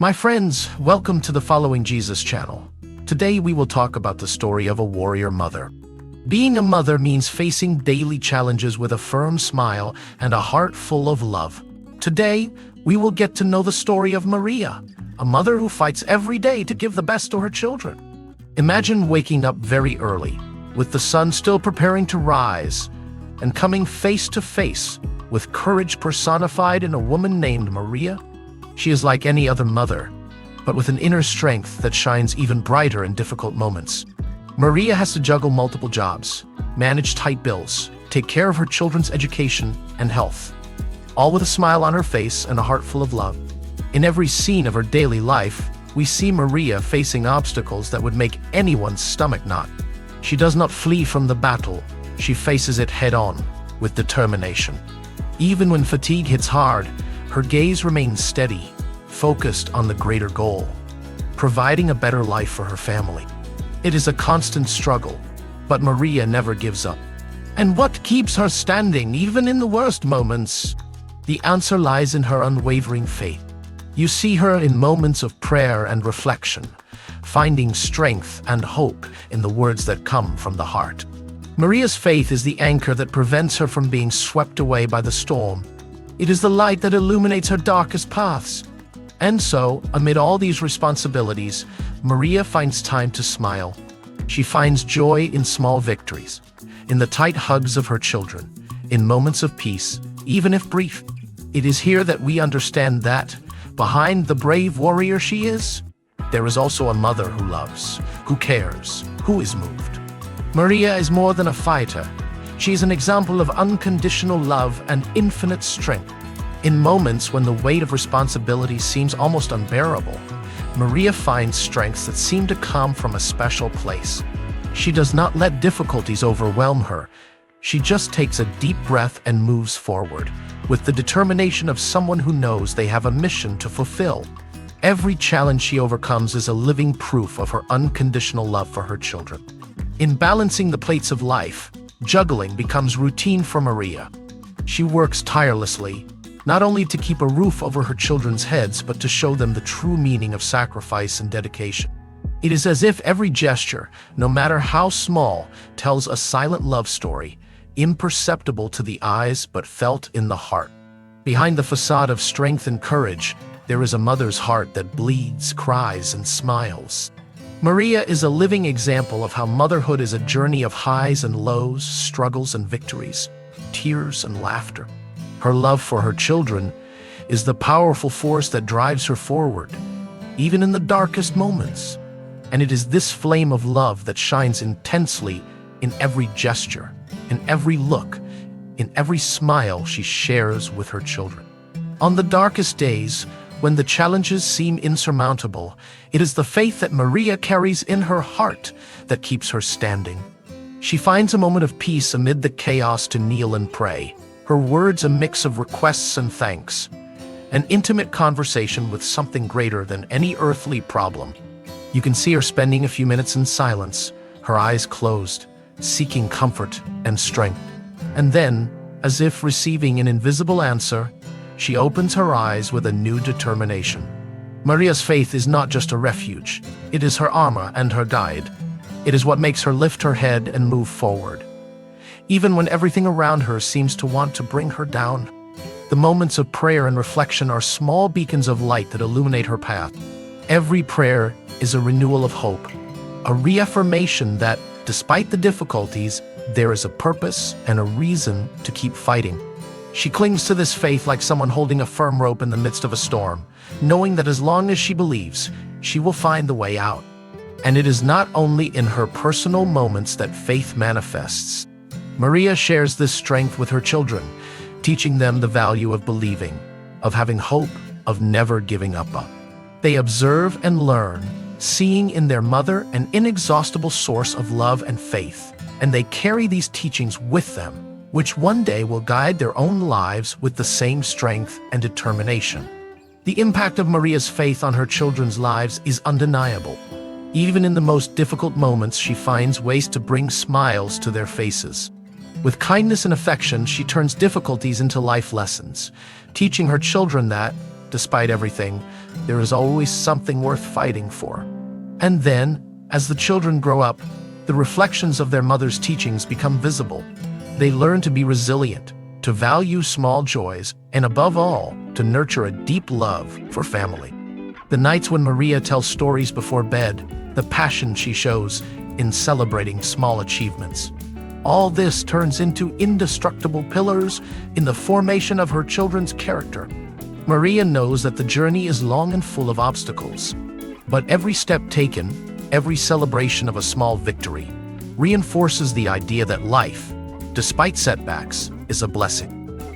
My friends, welcome to the Following Jesus channel. Today we will talk about the story of a warrior mother. Being a mother means facing daily challenges with a firm smile and a heart full of love. Today, we will get to know the story of Maria, a mother who fights every day to give the best to her children. Imagine waking up very early, with the sun still preparing to rise, and coming face to face with courage personified in a woman named Maria. She is like any other mother, but with an inner strength that shines even brighter in difficult moments. Maria has to juggle multiple jobs, manage tight bills, take care of her children's education and health, all with a smile on her face and a heart full of love. In every scene of her daily life, we see Maria facing obstacles that would make anyone's stomach knot. She does not flee from the battle, she faces it head-on, with determination. Even when fatigue hits hard, her gaze remains steady, focused on the greater goal, providing a better life for her family. It is a constant struggle, but Maria never gives up. And what keeps her standing even in the worst moments? The answer lies in her unwavering faith. You see her in moments of prayer and reflection, finding strength and hope in the words that come from the heart. Maria's faith is the anchor that prevents her from being swept away by the storm. It is the light that illuminates her darkest paths. And so, amid all these responsibilities, Maria finds time to smile. She finds joy in small victories, in the tight hugs of her children, in moments of peace, even if brief. It is here that we understand that, behind the brave warrior she is, there is also a mother who loves, who cares, who is moved. Maria is more than a fighter. She is an example of unconditional love and infinite strength. In moments when the weight of responsibility seems almost unbearable, Maria finds strengths that seem to come from a special place. She does not let difficulties overwhelm her. She just takes a deep breath and moves forward, with the determination of someone who knows they have a mission to fulfill. Every challenge she overcomes is a living proof of her unconditional love for her children. In balancing the plates of life, juggling becomes routine for Maria. She works tirelessly, not only to keep a roof over her children's heads, but to show them the true meaning of sacrifice and dedication. It is as if every gesture, no matter how small, tells a silent love story, imperceptible to the eyes but felt in the heart. Behind the facade of strength and courage, there is a mother's heart that bleeds, cries, and smiles. Maria is a living example of how motherhood is a journey of highs and lows, struggles and victories, tears and laughter. Her love for her children is the powerful force that drives her forward, even in the darkest moments. And it is this flame of love that shines intensely in every gesture, in every look, in every smile she shares with her children. On the darkest days, when the challenges seem insurmountable, it is the faith that Maria carries in her heart that keeps her standing. She finds a moment of peace amid the chaos to kneel and pray, her words a mix of requests and thanks, an intimate conversation with something greater than any earthly problem. You can see her spending a few minutes in silence, her eyes closed, seeking comfort and strength. And then, as if receiving an invisible answer, she opens her eyes with a new determination. Maria's faith is not just a refuge, it is her armor and her guide. It is what makes her lift her head and move forward, even when everything around her seems to want to bring her down. The moments of prayer and reflection are small beacons of light that illuminate her path. Every prayer is a renewal of hope, a reaffirmation that, despite the difficulties, there is a purpose and a reason to keep fighting. She clings to this faith like someone holding a firm rope in the midst of a storm, knowing that as long as she believes, she will find the way out. And it is not only in her personal moments that faith manifests. Maria shares this strength with her children, teaching them the value of believing, of having hope, of never giving up. They observe and learn, seeing in their mother an inexhaustible source of love and faith, and they carry these teachings with them, which one day will guide their own lives with the same strength and determination. The impact of Maria's faith on her children's lives is undeniable. Even in the most difficult moments, she finds ways to bring smiles to their faces. With kindness and affection, she turns difficulties into life lessons, teaching her children that, despite everything, there is always something worth fighting for. And then, as the children grow up, the reflections of their mother's teachings become visible. They learn to be resilient, to value small joys, and above all, to nurture a deep love for family. The nights when Maria tells stories before bed, the passion she shows in celebrating small achievements. All this turns into indestructible pillars in the formation of her children's character. Maria knows that the journey is long and full of obstacles, but every step taken, every celebration of a small victory, reinforces the idea that life, despite setbacks, is a blessing.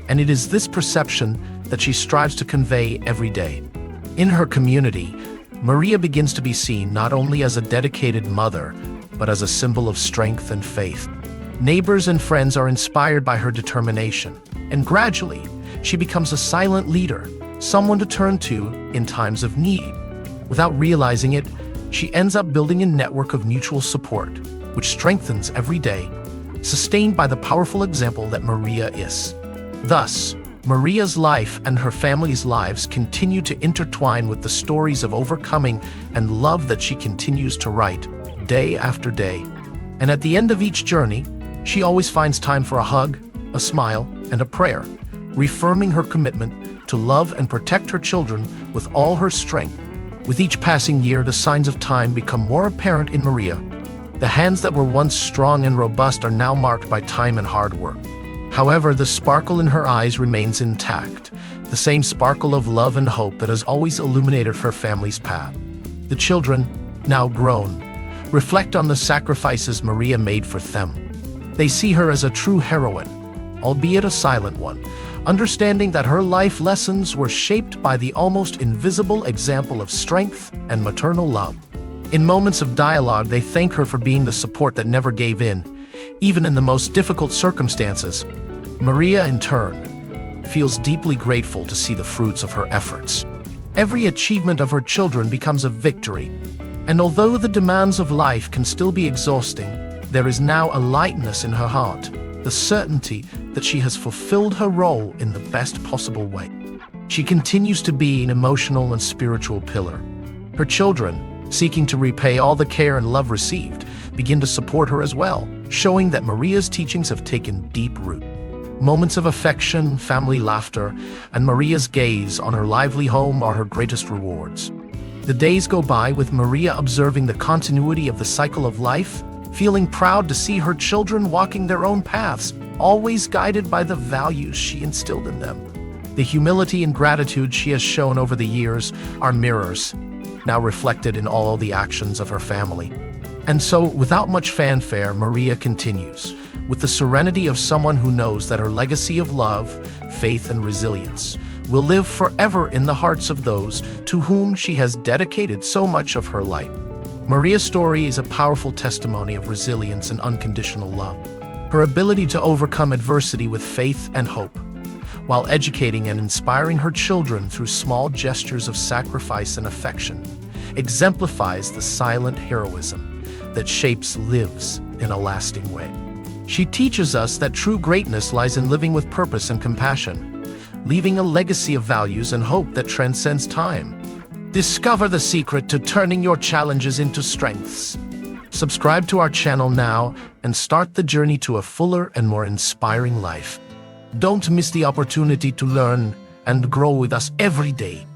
And it is this perception that she strives to convey every day. In her community, Maria begins to be seen not only as a dedicated mother, but as a symbol of strength and faith. Neighbors and friends are inspired by her determination, and gradually, she becomes a silent leader, someone to turn to in times of need. Without realizing it, she ends up building a network of mutual support, which strengthens every day, sustained by the powerful example that Maria is. Thus, Maria's life and her family's lives continue to intertwine with the stories of overcoming and love that she continues to write, day after day. And at the end of each journey, she always finds time for a hug, a smile, and a prayer, reaffirming her commitment to love and protect her children with all her strength. With each passing year, the signs of time become more apparent in Maria. The hands that were once strong and robust are now marked by time and hard work. However, the sparkle in her eyes remains intact, the same sparkle of love and hope that has always illuminated her family's path. The children, now grown, reflect on the sacrifices Maria made for them. They see her as a true heroine, albeit a silent one, understanding that her life lessons were shaped by the almost invisible example of strength and maternal love. In moments of dialogue, they thank her for being the support that never gave in, even in the most difficult circumstances. Maria, in turn, feels deeply grateful to see the fruits of her efforts. Every achievement of her children becomes a victory, and although the demands of life can still be exhausting, there is now a lightness in her heart, the certainty that she has fulfilled her role in the best possible way. She continues to be an emotional and spiritual pillar. Her children, seeking to repay all the care and love received, begin to support her as well, showing that Maria's teachings have taken deep root. Moments of affection, family laughter, and Maria's gaze on her lively home are her greatest rewards. The days go by with Maria observing the continuity of the cycle of life, feeling proud to see her children walking their own paths, always guided by the values she instilled in them. The humility and gratitude she has shown over the years are mirrors, now reflected in all the actions of her family. And so, without much fanfare, Maria continues, with the serenity of someone who knows that her legacy of love, faith, and resilience will live forever in the hearts of those to whom she has dedicated so much of her life. Maria's story is a powerful testimony of resilience and unconditional love. Her ability to overcome adversity with faith and hope, while educating and inspiring her children through small gestures of sacrifice and affection, exemplifies the silent heroism that shapes lives in a lasting way. She teaches us that true greatness lies in living with purpose and compassion, leaving a legacy of values and hope that transcends time. Discover the secret to turning your challenges into strengths. Subscribe to our channel now and start the journey to a fuller and more inspiring life. Don't miss the opportunity to learn and grow with us every day.